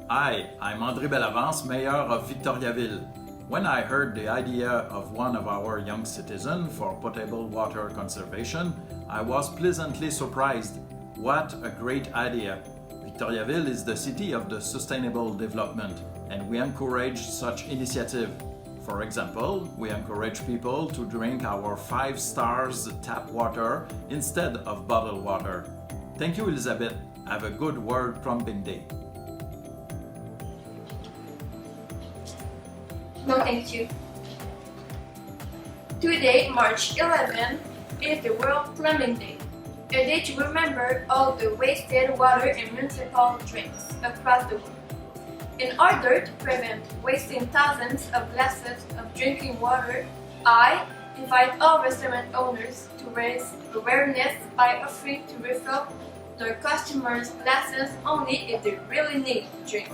Hi, I'm André Bellavance, Mayor of Victoriaville. When I heard the idea of one of our young citizens for potable water conservation, I was pleasantly surprised. What a great idea! Victoriaville is the city of the sustainable development, and we encourage such initiative. For example, we encourage people to drink our 5 stars tap water instead of bottled water. Thank you, Elizabeth. Have a good World Plumbing Day. No, thank you. Today, March 11, is the World Plumbing Day, a day to remember all the wasted water in municipal drains across the world. In order to prevent wasting thousands of glasses of drinking water, I invite all restaurant owners to raise awareness by offering to refill their customers' glasses only if they really need to drink.